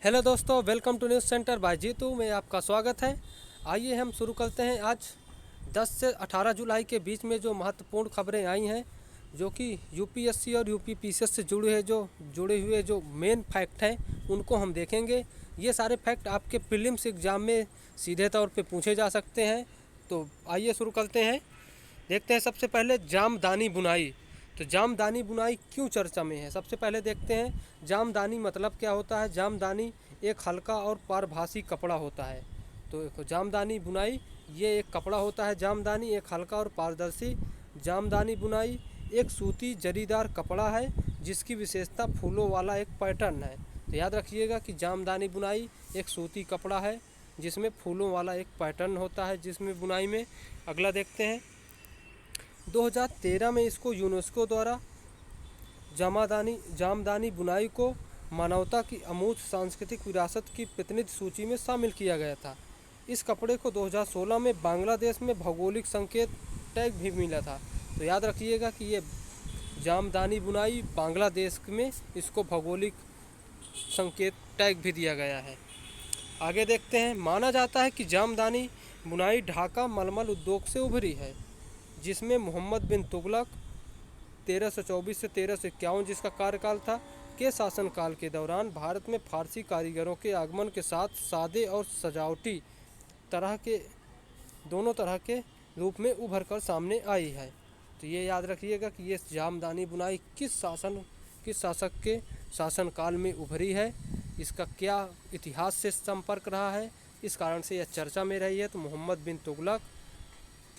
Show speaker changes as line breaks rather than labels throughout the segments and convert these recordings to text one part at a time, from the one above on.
Hello दोस्तों, welcome to news centre by Jeetu में आपका स्वागत है। आइए हम शुरू करते हैं। आज 10 से 18 जुलाई के बीच में जो महत्वपूर्ण खबरें आई हैं, जो कि यूपीएससी और यूपीपीसीएस से जुड़े हुए जो मेन फैक्ट हैं, उनको हम देखेंगे। ये सारे फैक्ट आपके प्रीलिम्स एग्ज़ाम में सीधे तौर पे पूछे जा सकते हैं। तो आइए शुरू करते हैं। देखते हैं सबसे पहले जामदानी बुनाई। तो जामदानी बुनाई क्यों चर्चा में है, सबसे पहले देखते हैं। जामदानी मतलब क्या होता है। जामदानी एक हल्का और पारभासी कपड़ा होता है। तो जामदानी बुनाई ये एक कपड़ा होता है। जामदानी एक हल्का और पारदर्शी जामदानी बुनाई एक सूती जरीदार कपड़ा है जिसकी विशेषता फूलों वाला एक पैटर्न है। तो याद रखिएगा कि जामदानी बुनाई एक सूती कपड़ा है जिसमें फूलों वाला एक पैटर्न होता है जिसमें बुनाई में। अगला देखते हैं। 2013 में इसको यूनेस्को द्वारा जामदानी बुनाई को मानवता की अमूर्त सांस्कृतिक विरासत की प्रतिनिधि सूची में शामिल किया गया था। इस कपड़े को 2016 में बांग्लादेश में भौगोलिक संकेत टैग भी मिला था। तो याद रखिएगा कि ये जामदानी बुनाई बांग्लादेश में इसको भौगोलिक संकेत टैग भी दिया गया है। आगे देखते हैं। माना जाता है कि जामदानी बुनाई ढाका मलमल उद्योग से उभरी है, जिसमें मोहम्मद बिन तुगलक 1324 से 1351 जिसका कार्यकाल था के शासनकाल के दौरान भारत में फारसी कारीगरों के आगमन के साथ सादे और सजावटी दोनों तरह के रूप में उभर कर सामने आई है। तो ये याद रखिएगा कि ये जामदानी बुनाई किस शासक के शासनकाल में उभरी है, इसका क्या इतिहास से संपर्क रहा है, इस कारण से यह चर्चा में रही है। तो मोहम्मद बिन तुगलक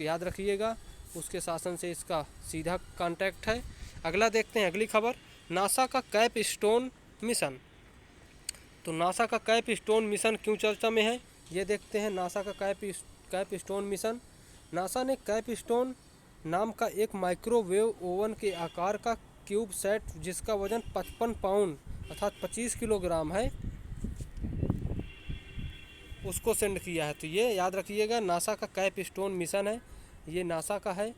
याद रखिएगा, उसके शासन से इसका सीधा कांटेक्ट है। अगला देखते हैं, अगली खबर। नासा का कैप स्टोन मिशन। तो नासा का कैप स्टोन मिशन क्यों चर्चा में है, ये देखते हैं। नासा का कैप स्टोन मिशन। नासा ने कैप स्टोन नाम का एक माइक्रोवेव ओवन के आकार का क्यूब सेट जिसका वजन 55 पाउंड अर्थात 25 किलोग्राम है, उसको सेंड किया है। तो ये याद रखिएगा, नासा का कैप स्टोन मिशन है, ये नासा का है।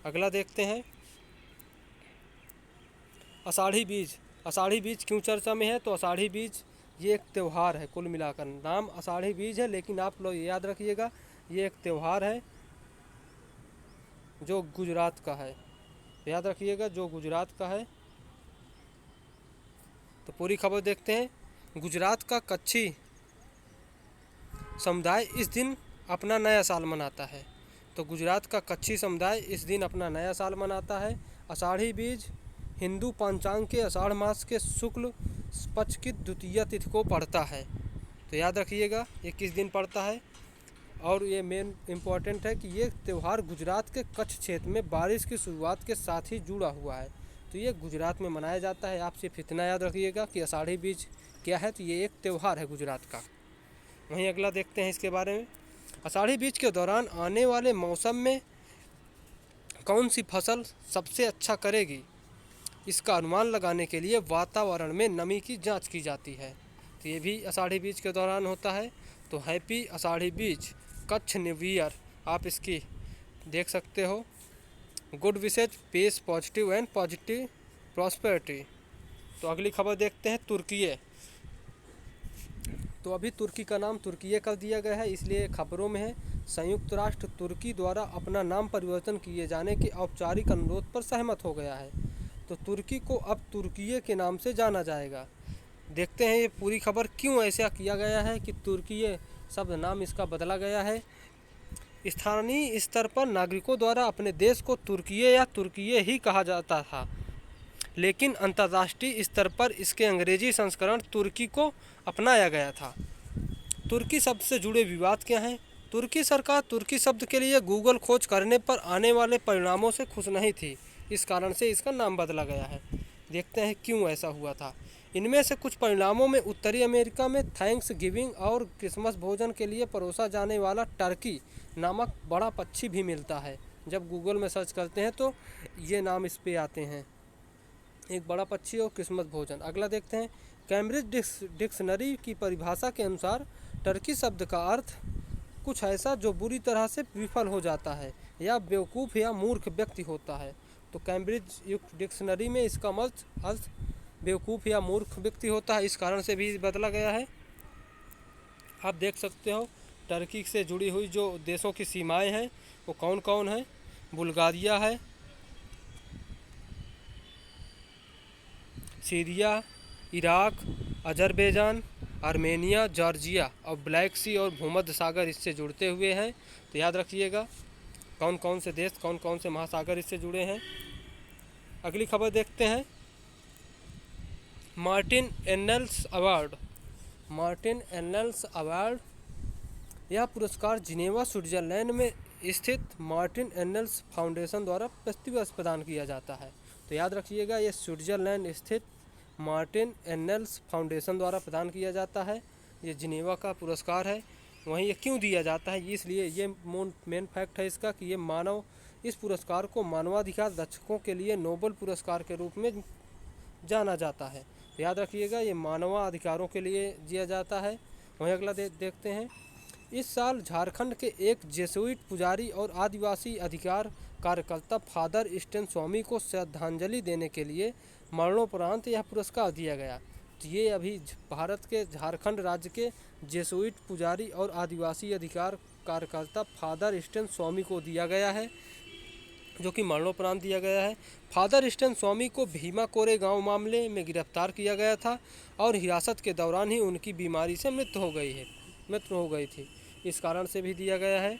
अगला देखते हैं। आषाढ़ी बीज। आषाढ़ी बीज क्यों चर्चा में है, तो आषाढ़ी बीज ये एक त्यौहार है। कुल मिलाकर नाम आषाढ़ी बीज है, लेकिन आप लोग याद रखिएगा ये एक त्यौहार है जो गुजरात का है। याद रखिएगा जो गुजरात का है। तो पूरी खबर देखते हैं। गुजरात का कच्छी समुदाय इस दिन अपना नया साल मनाता है। तो गुजरात का कच्छी समुदाय इस दिन अपना नया साल मनाता है। आषाढ़ी बीज हिंदू पंचांग के आषाढ़ मास के शुक्ल पक्ष की द्वितीय तिथि को पड़ता है। तो याद रखिएगा ये किस दिन पड़ता है। और ये मेन इम्पॉर्टेंट है कि ये त्यौहार गुजरात के कच्छ क्षेत्र में बारिश की शुरुआत के साथ ही जुड़ा हुआ है। तो ये गुजरात में मनाया जाता है। आप सिर्फ इतना याद रखिएगा कि आषाढ़ी बीज क्या है, तो ये एक त्यौहार है गुजरात का। वहीं अगला देखते हैं इसके बारे में। आषाढ़ी बीज के दौरान आने वाले मौसम में कौन सी फसल सबसे अच्छा करेगी, इसका अनुमान लगाने के लिए वातावरण में नमी की जांच की जाती है। तो ये भी आषाढ़ी बीज के दौरान होता है। तो हैप्पी आषाढ़ी बीज, कच्छ न्यू ईयर, आप इसकी देख सकते हो। Good wishes, peace, positive and positive prosperity. तो अगली खबर देखते हैं। तुर्की। तो अभी तुर्की का नाम तुर्की कर दिया गया है, इसलिए खबरों में है। संयुक्त राष्ट्र तुर्की द्वारा अपना नाम परिवर्तन किए जाने के औपचारिक अनुरोध पर सहमत हो गया है। तो तुर्की को अब तुर्की के नाम से जाना जाएगा। देखते हैं ये पूरी खबर क्यों ऐसा किया गया है कि तुर्की शब्द नाम इसका बदला गया है। स्थानीय स्तर पर नागरिकों द्वारा अपने देश को तुर्की या तुर्की ही कहा जाता था, लेकिन अंतर्राष्ट्रीय स्तर पर इसके अंग्रेजी संस्करण तुर्की को अपनाया गया था। तुर्की शब्द से जुड़े विवाद क्या हैं। तुर्की सरकार तुर्की शब्द के लिए गूगल खोज करने पर आने वाले परिणामों से खुश नहीं थी, इस कारण से इसका नाम बदला गया है। देखते हैं क्यों ऐसा हुआ था। इनमें से कुछ परिणामों में उत्तरी अमेरिका में थैंक्स गिविंग और क्रिसमस भोजन के लिए परोसा जाने वाला टर्की नामक बड़ा पक्षी भी मिलता है। जब गूगल में सर्च करते हैं तो ये नाम इस पे आते हैं, एक बड़ा पक्षी और क्रिसमस भोजन। अगला देखते हैं। कैम्ब्रिज डिक्शनरी की परिभाषा के अनुसार टर्की शब्द का अर्थ कुछ ऐसा जो बुरी तरह से विफल हो जाता है या बेवकूफ़ या मूर्ख व्यक्ति होता है। तो कैम्ब्रिज डिक्शनरी में इसका अर्थ बेवकूफ़ या मूर्ख व्यक्ति होता है, इस कारण से भी बदला गया है। आप देख सकते हो टर्की से जुड़ी हुई जो देशों की सीमाएं हैं वो कौन कौन है। बुल्गारिया है, Syria, Iraq, Azerbaijan, Armenia, Georgia और ब्लैक सी और भूमध्य सागर इससे जुड़ते हुए हैं। तो याद रखिएगा कौन कौन से देश, कौन कौन से महासागर इससे जुड़े हैं। अगली खबर देखते हैं। Martin Ennals award. Martin Ennals award, यह पुरस्कार जिनेवा स्विट्जरलैंड में स्थित मार्टिन एन्नेल्स फाउंडेशन द्वारा प्रतिवर्ष प्रदान किया जाता है। तो याद रखिएगा ये स्विट्जरलैंड स्थित मार्टिन एन्नेल्स फाउंडेशन द्वारा प्रदान किया जाता है। ये जिनेवा का पुरस्कार है। वहीं ये क्यों दिया जाता है, इसलिए ये मेन फैक्ट है इसका कि ये इस पुरस्कार को मानवाधिकार रक्षकों के लिए नोबेल पुरस्कार के रूप में जाना जाता है। तो याद रखिएगा ये मानवाधिकारों के लिए दिया जाता है। वहीं अगला देखते हैं। इस साल झारखंड के एक जेसुइट पुजारी और आदिवासी अधिकार कार्यकर्ता फादर स्टेन स्वामी को श्रद्धांजलि देने के लिए मरणोपरांत यह पुरस्कार दिया गया। तो ये अभी भारत के झारखंड राज्य के जेसुइट पुजारी और आदिवासी अधिकार कार्यकर्ता फादर स्टेन स्वामी को दिया गया है, जो कि मरणोपरांत दिया गया है। फादर स्टेन स्वामी को भीमा कोरे गांव मामले में गिरफ्तार किया गया था और हिरासत के दौरान ही उनकी बीमारी से मृत्यु हो गई थी। इस कारण से भी दिया गया है।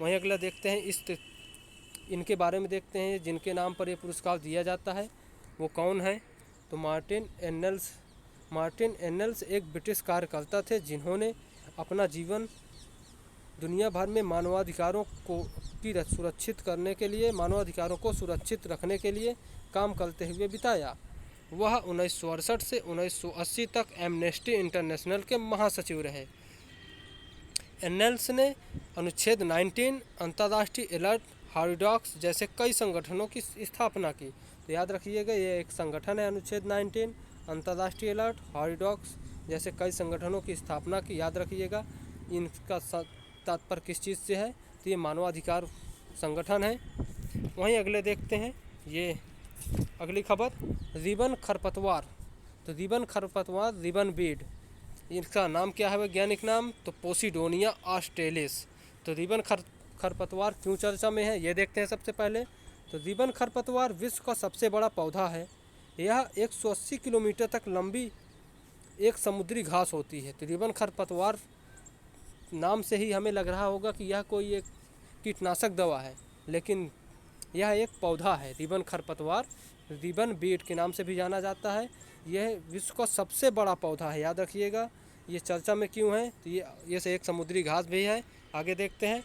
वहीं अगला देखते हैं इनके बारे में देखते हैं जिनके नाम पर यह पुरस्कार दिया जाता है वो कौन है। तो मार्टिन एन्नेल्स एक ब्रिटिश कार्यकर्ता थे जिन्होंने अपना जीवन दुनिया भर में मानवाधिकारों को सुरक्षित करने के लिए, मानवाधिकारों को सुरक्षित रखने के लिए काम करते हुए बिताया। वह 1968 से 1980 तक एमनेस्टी इंटरनेशनल के महासचिव रहे। एन्नेल्स ने अनुच्छेद 19, अंतर्राष्ट्रीय अलर्ट, हॉरिडॉक्स जैसे कई संगठनों की स्थापना की। तो याद रखिएगा ये एक संगठन है अनुच्छेद 19, अंतर्राष्ट्रीय अलर्ट, हॉरिडॉक्स जैसे कई संगठनों की स्थापना की। याद रखिएगा इनका तात्पर्य किस चीज़ से है, तो ये मानवाधिकार संगठन है। वहीं अगले देखते हैं ये अगली खबर, रिबन खरपतवार। तो रिबन खरपतवार, रिबन बीड, इसका नाम क्या है वैज्ञानिक नाम, तो पोसिडोनिया ऑस्ट्रेलिस। तो रिबन खरपतवार क्यों चर्चा में है ये देखते हैं सबसे पहले। तो रिबन खरपतवार विश्व का सबसे बड़ा पौधा है। यह 180 किलोमीटर तक लंबी एक समुद्री घास होती है। तो रिबन खरपतवार नाम से ही हमें लग रहा होगा कि यह कोई एक कीटनाशक दवा है, लेकिन यह एक पौधा है। रिबन खरपतवार रिबन बीड के नाम से भी जाना जाता है। यह विश्व का सबसे बड़ा पौधा है, याद रखिएगा। ये चर्चा में क्यों है, तो ये से एक समुद्री घास भी है। आगे देखते हैं।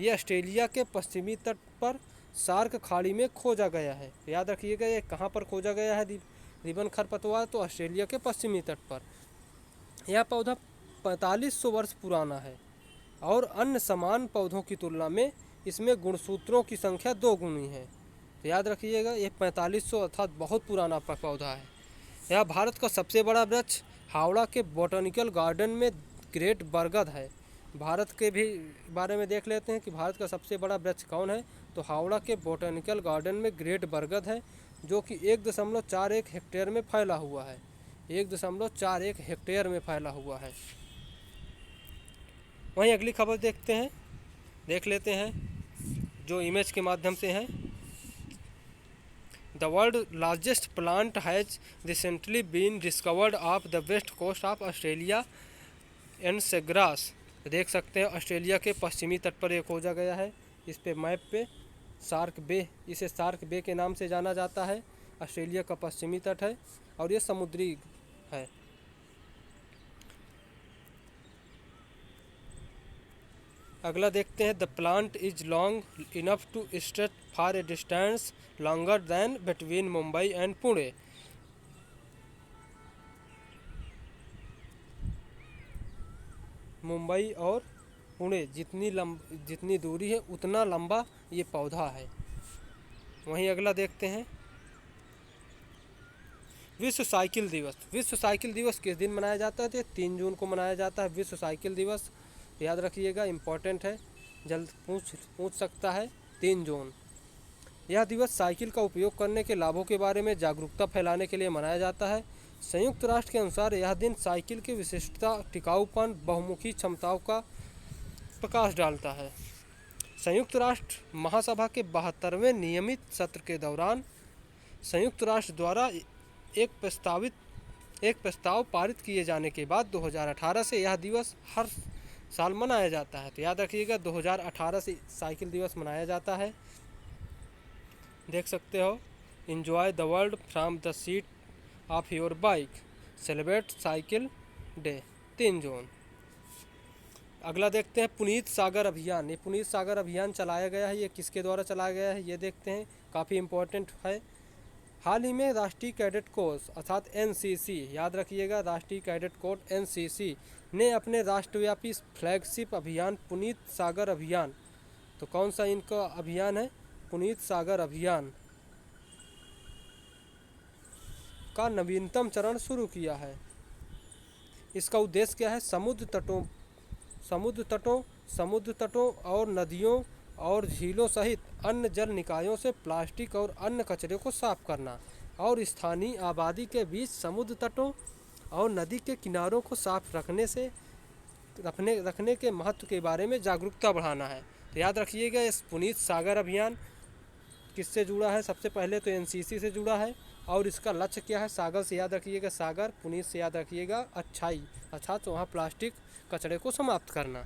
ये ऑस्ट्रेलिया के पश्चिमी तट पर सार्क खाड़ी में खोजा गया है। याद रखिएगा ये कहाँ पर खोजा गया है रिबन खरपतवार, तो ऑस्ट्रेलिया के पश्चिमी तट पर। यह पौधा 4500 वर्ष पुराना है और अन्य समान पौधों की तुलना में इसमें गुणसूत्रों की संख्या 2 गुनी है। तो याद रखिएगा ये 4500 अर्थात बहुत पुराना पौधा है। यह भारत का सबसे बड़ा वृक्ष हावड़ा के बॉटनिकल गार्डन में ग्रेट बरगद है। भारत के भी बारे में देख लेते हैं कि भारत का सबसे बड़ा वृक्ष कौन है, तो हावड़ा के बॉटनिकल गार्डन में ग्रेट बरगद है, जो कि 1.41 हेक्टेयर में फैला हुआ है। 1.41 हेक्टेयर में फैला हुआ है। वहीं अगली खबर देख लेते हैं जो इमेज के माध्यम से है। The world largest plant has recently been discovered of the west coast of Australia and seagrass. देख सकते हैं ऑस्ट्रेलिया के पश्चिमी तट पर एक खोजा गया है। इस पे मैप पे शार्क बे, इसे शार्क बे के नाम से जाना जाता है। ऑस्ट्रेलिया का पश्चिमी तट है और ये समुद्री है। अगला देखते हैं। The plant is long enough to stretch for a distance longer than between Mumbai and Pune. Mumbai और पुणे जितनी दूरी है उतना लंबा ये पौधा है। वहीं अगला देखते हैं। विश्व साइकिल दिवस। विश्व साइकिल दिवस किस दिन मनाया जाता है, तो 3 जून को मनाया जाता है विश्व साइकिल दिवस। याद रखिएगा, इम्पोर्टेंट है, जल्द पूछ सकता है। 3 जून यह दिवस साइकिल का उपयोग करने के लाभों के बारे में जागरूकता फैलाने के लिए मनाया जाता है। संयुक्त राष्ट्र के अनुसार यह दिन साइकिल की विशिष्टता, टिकाऊपन, बहुमुखी क्षमताओं का प्रकाश डालता है। संयुक्त राष्ट्र महासभा के 72वें नियमित सत्र के दौरान संयुक्त राष्ट्र द्वारा एक प्रस्ताव पारित किए जाने के बाद 2018 से यह दिवस हर साल मनाया जाता है। तो याद रखिएगा 2018 से साइकिल दिवस मनाया जाता है। देख सकते हो, enjoy the world from the seat of your bike, celebrate cycle day, 3 जून। अगला देखते हैं पुनीत सागर अभियान। ये पुनीत सागर अभियान चलाया गया है, ये किसके द्वारा चलाया गया है ये देखते हैं, काफ़ी इम्पोर्टेंट है। हाल ही में राष्ट्रीय कैडेट कोर्स अर्थात एनसीसी, याद रखिएगा राष्ट्रीय कैडेट कोर्स एनसीसी ने अपने राष्ट्रव्यापी फ्लैगशिप अभियान पुनीत सागर अभियान, तो कौन सा इनका अभियान है, पुनीत सागर अभियान का नवीनतम चरण शुरू किया है। इसका उद्देश्य क्या है, समुद्र तटों और नदियों और झीलों सहित अन्य जल निकायों से प्लास्टिक और अन्य कचरे को साफ करना और स्थानीय आबादी के बीच समुद्र तटों और नदी के किनारों को साफ रखने के महत्व के बारे में जागरूकता बढ़ाना है। तो याद रखिएगा इस पुनीत सागर अभियान किससे जुड़ा है, सबसे पहले तो एनसीसी से जुड़ा है और इसका लक्ष्य क्या है, सागर से याद रखिएगा सागर, पुनीत से याद रखिएगा अच्छाई अर्थात तो वहाँ प्लास्टिक कचरे को समाप्त करना।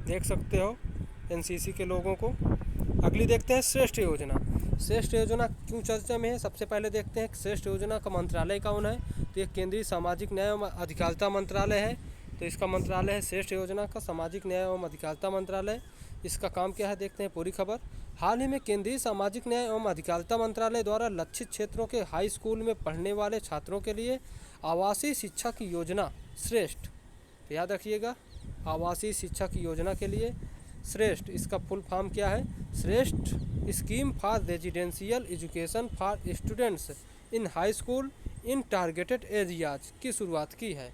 देख सकते हो एनसीसी के लोगों को। अगली देखते हैं श्रेष्ठ योजना। श्रेष्ठ योजना क्यों चर्चा में है, सबसे पहले देखते हैं श्रेष्ठ योजना का मंत्रालय कौन है, तो ये केंद्रीय सामाजिक न्याय एवं अधिकारिता मंत्रालय है। तो इसका मंत्रालय है श्रेष्ठ योजना का सामाजिक न्याय एवं अधिकारिता मंत्रालय। इसका काम क्या है देखते हैं पूरी खबर। हाल ही में केंद्रीय सामाजिक न्याय एवं अधिकारिता मंत्रालय द्वारा लक्षित क्षेत्रों के हाई स्कूल में पढ़ने वाले छात्रों के लिए आवासीय शिक्षा की योजना श्रेष्ठ, तो याद रखिएगा आवासीय शिक्षा की योजना के लिए श्रेष्ठ, इसका फुल फॉर्म क्या है, श्रेष्ठ scheme for residential education for students in high school in targeted areas की शुरुआत की है।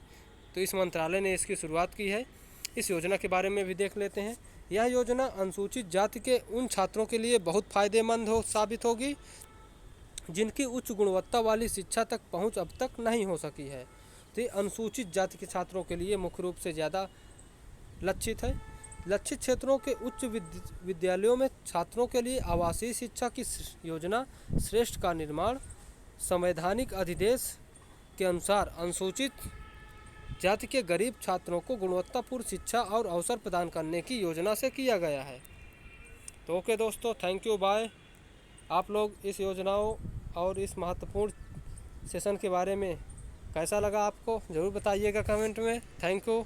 तो इस मंत्रालय ने इसकी शुरुआत की है। इस योजना के बारे में भी देख लेते हैं। यह योजना अनुसूचित जाति के उन छात्रों के लिए बहुत फायदेमंद साबित होगी जिनकी उच्च गुणवत्ता वाली शिक्षा तक पहुंच अब तक नहीं हो सकी है। तो ये अनुसूचित जाति के छात्रों के लिए मुख्य रूप से ज़्यादा लक्षित है। लक्षित क्षेत्रों के उच्च विद्यालयों में छात्रों के लिए आवासीय शिक्षा की योजना श्रेष्ठ का निर्माण संवैधानिक अधिदेश के अनुसार अनुसूचित जाति के गरीब छात्रों को गुणवत्तापूर्ण शिक्षा और अवसर प्रदान करने की योजना से किया गया है। तो ओके दोस्तों, थैंक यू, बाय। आप लोग इस योजनाओं और इस महत्वपूर्ण सेशन के बारे में कैसा लगा आपको ज़रूर बताइएगा कमेंट में। Thank you.